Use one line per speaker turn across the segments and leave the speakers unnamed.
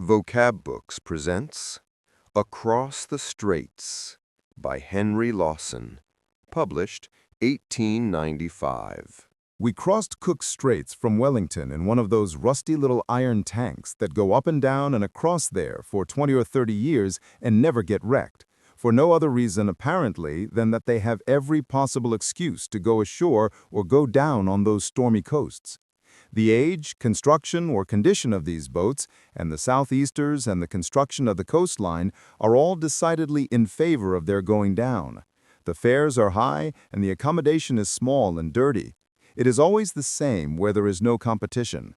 Vocab Books presents Across the Straits by Henry Lawson, published 1895.
We crossed Cook's Straits from Wellington in one of those rusty little iron tanks that go up and down and across there for 20 or 30 years and never get wrecked, for no other reason apparently than that they have every possible excuse to go ashore or go down on those stormy coasts. The age, construction, or condition of these boats, and the southeasters and the construction of the coastline are all decidedly in favor of their going down. The fares are high, and the accommodation is small and dirty. It is always the same where there is no competition.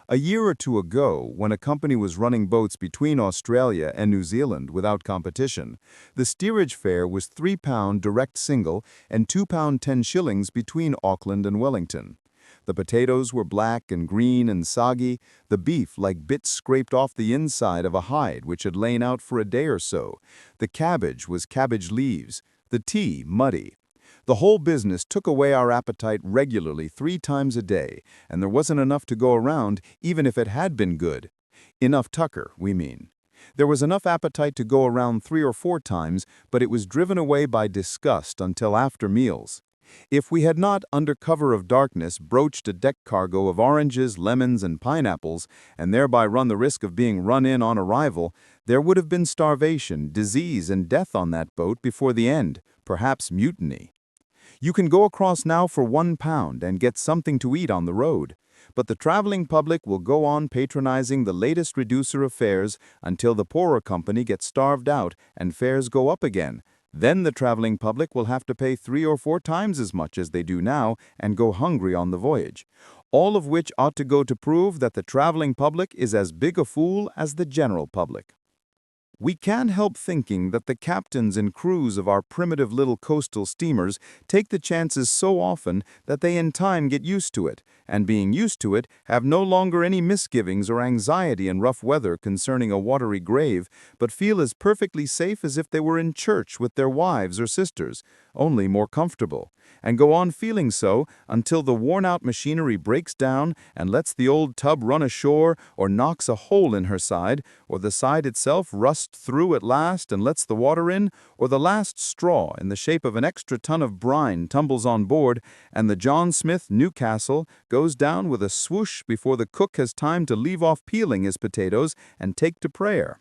A year or two ago, when a company was running boats between Australia and New Zealand without competition, the steerage fare was £3 direct single and £2 10 shillings between Auckland and Wellington. The potatoes were black and green and soggy, the beef like bits scraped off the inside of a hide which had lain out for a day or so. The cabbage was cabbage leaves, the tea muddy. The whole business took away our appetite regularly 3 times a day, and there wasn't enough to go around even if it had been good. Enough tucker, we mean. There was enough appetite to go around 3 or 4 times, but it was driven away by disgust until after meals. If we had not, under cover of darkness, broached a deck cargo of oranges, lemons, and pineapples, and thereby run the risk of being run in on arrival, there would have been starvation, disease, and death on that boat before the end, perhaps mutiny. You can go across now for £1 and get something to eat on the road, but the traveling public will go on patronizing the latest reducer of fares until the poorer company gets starved out and fares go up again. Then the traveling public will have to pay 3 or 4 times as much as they do now and go hungry on the voyage, all of which ought to go to prove that the traveling public is as big a fool as the general public. We can't help thinking that the captains and crews of our primitive little coastal steamers take the chances so often that they in time get used to it, and being used to it, have no longer any misgivings or anxiety in rough weather concerning a watery grave, but feel as perfectly safe as if they were in church with their wives or sisters, only more comfortable, and go on feeling so until the worn-out machinery breaks down and lets the old tub run ashore or knocks a hole in her side, or the side itself rusts through at last and lets the water in, or the last straw in the shape of an extra ton of brine tumbles on board, and the John Smith Newcastle goes down with a swoosh before the cook has time to leave off peeling his potatoes and take to prayer.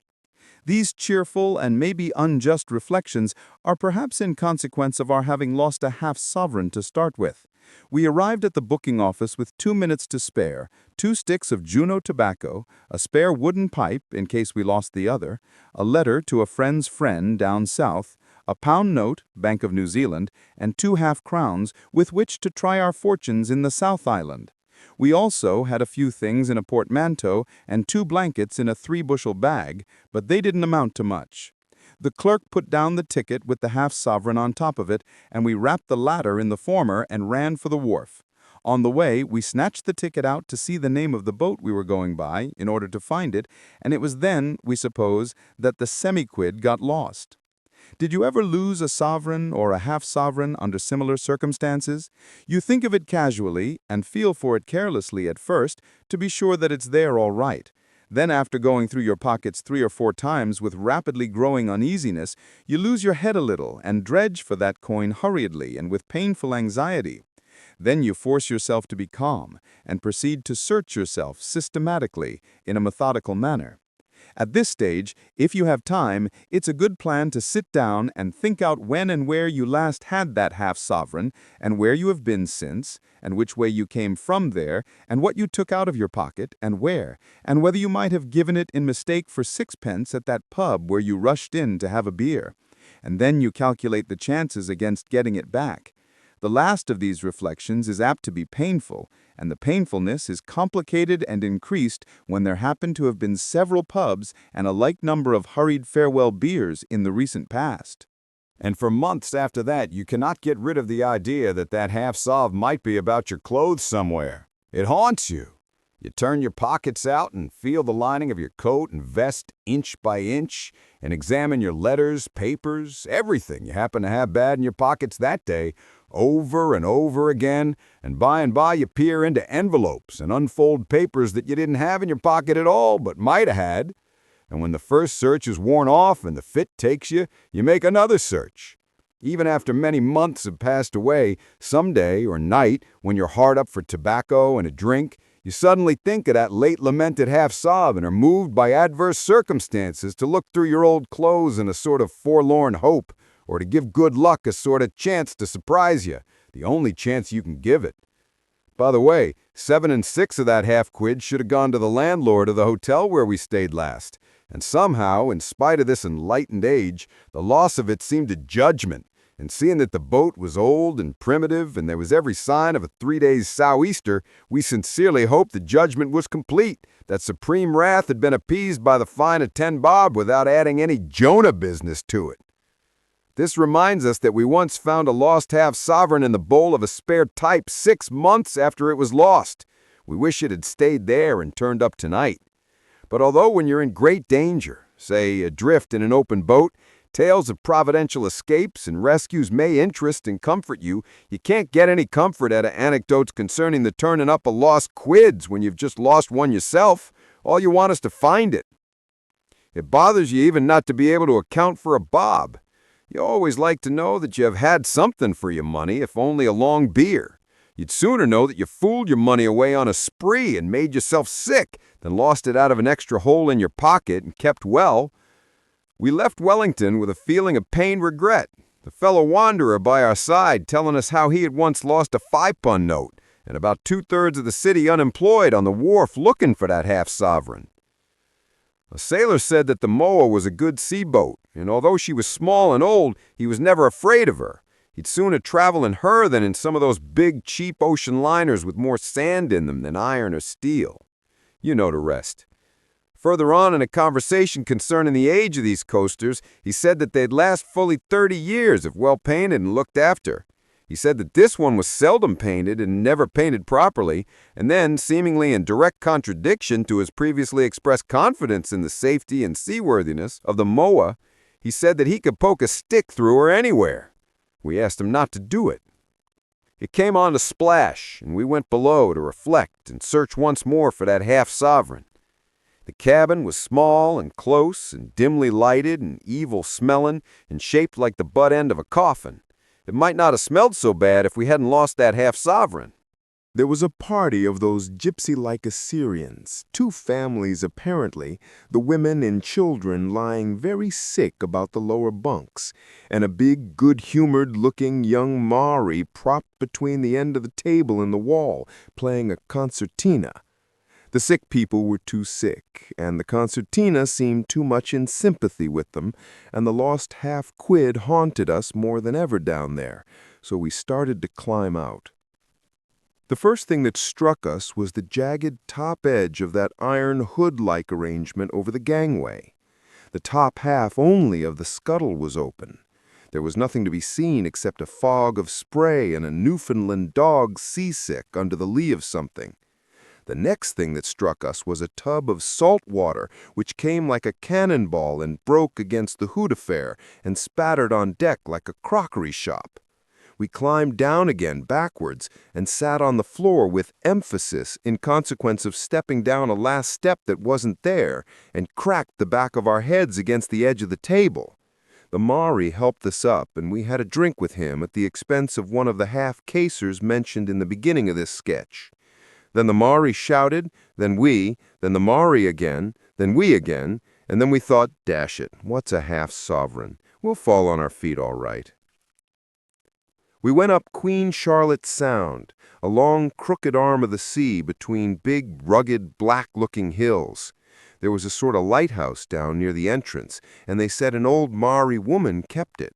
These cheerful and maybe unjust reflections are perhaps in consequence of our having lost a half-sovereign to start with. We arrived at the booking office with 2 minutes to spare, 2 sticks of Juno tobacco, a spare wooden pipe in case we lost the other, a letter to a friend's friend down south, a £1 note, Bank of New Zealand, and 2 half-crowns with which to try our fortunes in the South Island. We also had a few things in a portmanteau and 2 blankets in a 3-bushel bag, but they didn't amount to much. The clerk put down the ticket with the half-sovereign on top of it, and we wrapped the latter in the former and ran for the wharf. On the way, we snatched the ticket out to see the name of the boat we were going by, in order to find it, and it was then, we suppose, that the semi-quid got lost. Did you ever lose a sovereign or a half-sovereign under similar circumstances? You think of it casually and feel for it carelessly at first to be sure that it's there all right. Then after going through your pockets 3 or 4 times with rapidly growing uneasiness, you lose your head a little and dredge for that coin hurriedly and with painful anxiety. Then you force yourself to be calm and proceed to search yourself systematically in a methodical manner. At this stage, if you have time, it's a good plan to sit down and think out when and where you last had that half-sovereign, and where you have been since, and which way you came from there, and what you took out of your pocket, and where, and whether you might have given it in mistake for 6p at that pub where you rushed in to have a beer. And then you calculate the chances against getting it back. The last of these reflections is apt to be painful, and the painfulness is complicated and increased when there happen to have been several pubs and a like number of hurried farewell beers in the recent past.
And for months after that, you cannot get rid of the idea that that half-sov might be about your clothes somewhere. It haunts you. You turn your pockets out and feel the lining of your coat and vest inch by inch, and examine your letters, papers, everything you happen to have bad in your pockets that day, over and over again, and by you peer into envelopes and unfold papers that you didn't have in your pocket at all but might have had. And when the first search is worn off and the fit takes you, you make another search. Even after many months have passed away, someday or night, when you're hard up for tobacco and a drink, you suddenly think of that late-lamented half-sob and are moved by adverse circumstances to look through your old clothes in a sort of forlorn hope, or to give good luck a sort of chance to surprise you, the only chance you can give it. By the way, 7 6 of that half-quid should have gone to the landlord of the hotel where we stayed last, and somehow, in spite of this enlightened age, the loss of it seemed a judgment. And seeing that the boat was old and primitive and there was every sign of a 3-day sou'easter, we sincerely hoped the judgment was complete, that supreme wrath had been appeased by the fine of 10 bob without adding any Jonah business to it. This reminds us that we once found a lost half-sovereign in the bowl of a spare type 6 months after it was lost. We wish it had stayed there and turned up tonight. But although when you're in great danger, say adrift in an open boat, tales of providential escapes and rescues may interest and comfort you, you can't get any comfort out of anecdotes concerning the turning up of lost quids when you've just lost one yourself. All you want is to find it. It bothers you even not to be able to account for a bob. You always like to know that you have had something for your money, if only a long beer. You'd sooner know that you fooled your money away on a spree and made yourself sick than lost it out of an extra hole in your pocket and kept well. We left Wellington with a feeling of pained regret, the fellow wanderer by our side telling us how he had once lost a 5-pun note and about 2/3 of the city unemployed on the wharf looking for that half-sovereign. A sailor said that the Moa was a good sea-boat, and although she was small and old, he was never afraid of her. He'd sooner travel in her than in some of those big, cheap ocean liners with more sand in them than iron or steel. You know the rest. Further on in a conversation concerning the age of these coasters, he said that they'd last fully 30 years if well painted and looked after. He said that this one was seldom painted and never painted properly, and then, seemingly in direct contradiction to his previously expressed confidence in the safety and seaworthiness of the Moa, he said that he could poke a stick through her anywhere. We asked him not to do it. It came on to splash, and we went below to reflect and search once more for that half-sovereign. The cabin was small and close and dimly lighted and evil-smelling and shaped like the butt end of a coffin. It might not have smelled so bad if we hadn't lost that half-sovereign.
There was a party of those gypsy-like Assyrians, 2 families apparently, the women and children lying very sick about the lower bunks, and a big, good-humored-looking young Maori propped between the end of the table and the wall, playing a concertina. The sick people were too sick, and the concertina seemed too much in sympathy with them, and the lost half-quid haunted us more than ever down there, so we started to climb out. The first thing that struck us was the jagged top edge of that iron hood-like arrangement over the gangway. The top half only of the scuttle was open. There was nothing to be seen except a fog of spray and a Newfoundland dog seasick under the lee of something. The next thing that struck us was a tub of salt water, which came like a cannonball and broke against the hood affair and spattered on deck like a crockery shop. We climbed down again backwards and sat on the floor with emphasis in consequence of stepping down a last step that wasn't there and cracked the back of our heads against the edge of the table. The Maori helped us up, and we had a drink with him at the expense of one of the half-casers mentioned in the beginning of this sketch. Then the Maori shouted, then we, then the Maori again, then we again, and then we thought, dash it, what's a half-sovereign? We'll fall on our feet all right. We went up Queen Charlotte Sound, a long, crooked arm of the sea between big, rugged, black-looking hills. There was a sort of lighthouse down near the entrance, and they said an old Maori woman kept it.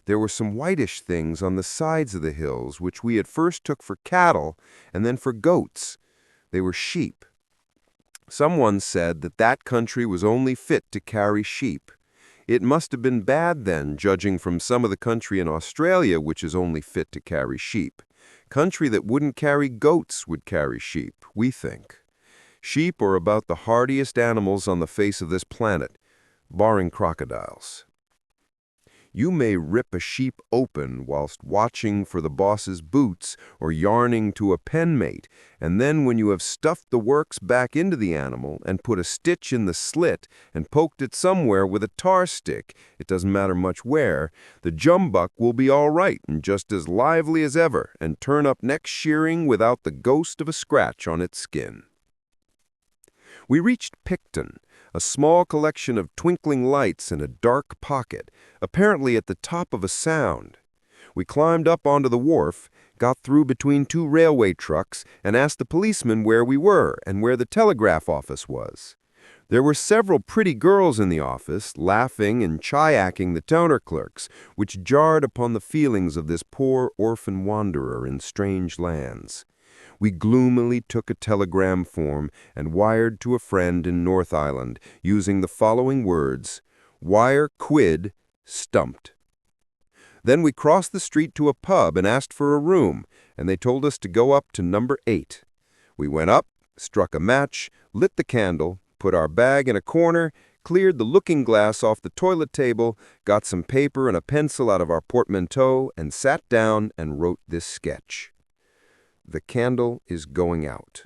There were some whitish things on the sides of the hills, which we at first took for cattle and then for goats. They were sheep. Someone said that that country was only fit to carry sheep. It must have been bad then, judging from some of the country in Australia which is only fit to carry sheep. Country that wouldn't carry goats would carry sheep, we think. Sheep are about the hardiest animals on the face of this planet, barring crocodiles.
You may rip a sheep open whilst watching for the boss's boots or yarning to a penmate, and then when you have stuffed the works back into the animal and put a stitch in the slit and poked it somewhere with a tar stick, it doesn't matter much where, the jumbuck will be all right and just as lively as ever and turn up next shearing without the ghost of a scratch on its skin. We reached Picton, a small collection of twinkling lights in a dark pocket, apparently at the top of a sound. We climbed up onto the wharf, got through between two railway trucks, and asked the policeman where we were and where the telegraph office was. There were several pretty girls in the office, laughing and chiacking the toner clerks, which jarred upon the feelings of this poor orphan wanderer in strange lands. We gloomily took a telegram form and wired to a friend in North Island, using the following words: "Wire quid, stumped." Then we crossed the street to a pub and asked for a room, and they told us to go up to number 8. We went up, struck a match, lit the candle, put our bag in a corner, cleared the looking-glass off the toilet table, got some paper and a pencil out of our portmanteau, and sat down and wrote this sketch. The candle is going out.